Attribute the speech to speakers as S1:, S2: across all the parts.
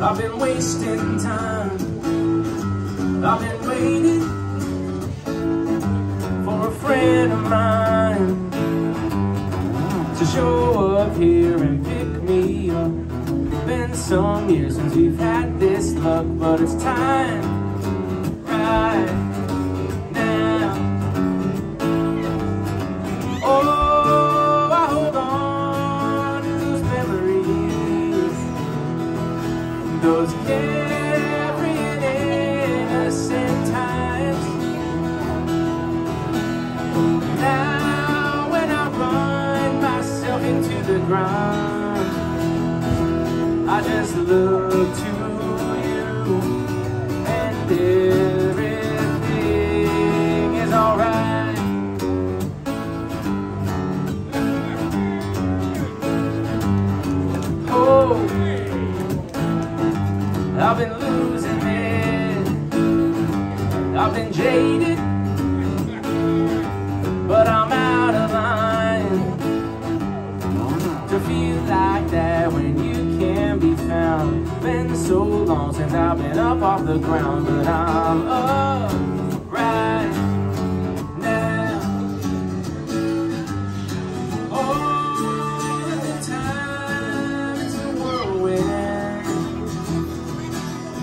S1: I've been wasting time. I've been waiting for a friend of mine to show up here and pick me up. Been some years since we've had this luck, but it's time right now. Oh, I hold on to those memories, those carefree and innocent times. Now when I run myself into the ground, I just look to you, and everything is alright. Oh, I've been losing it, I've been jaded, but I'm out of line to feel like that when you can be found. Been so long since I've been up off the ground, but I'm up right now. All the time it's a whirlwind,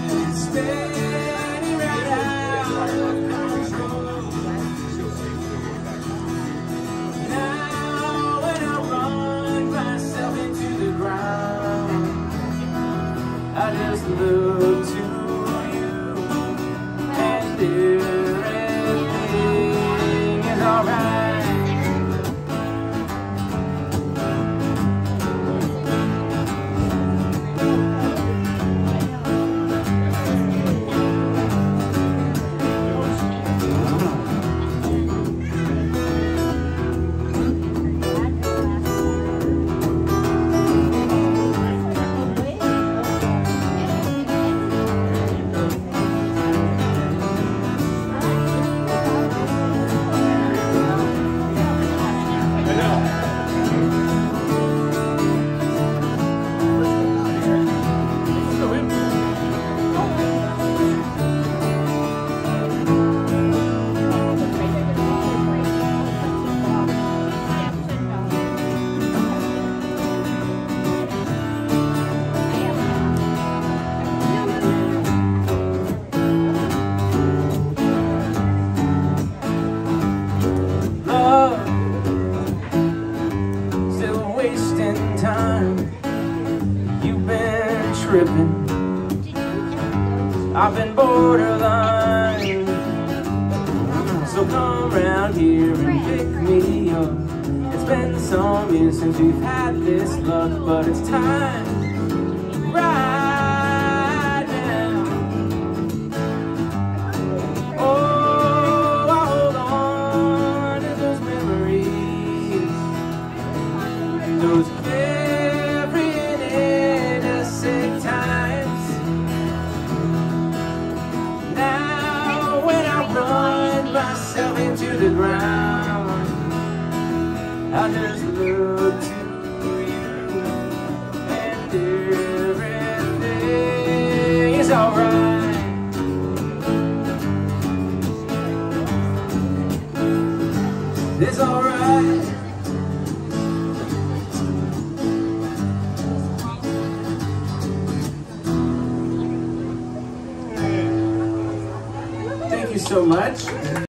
S1: it's spinning right out of control. Now when I run myself into the ground, I just look to you, and everything is alright. Time you've been tripping, I've been borderline, so come round here and pick me up. It's been some years since we've had this luck, but it's time right now. Oh, I hold on to those memories, those times. Now when I run myself into the ground, I just look to you, and everything is alright. It's alright. Thank you so much.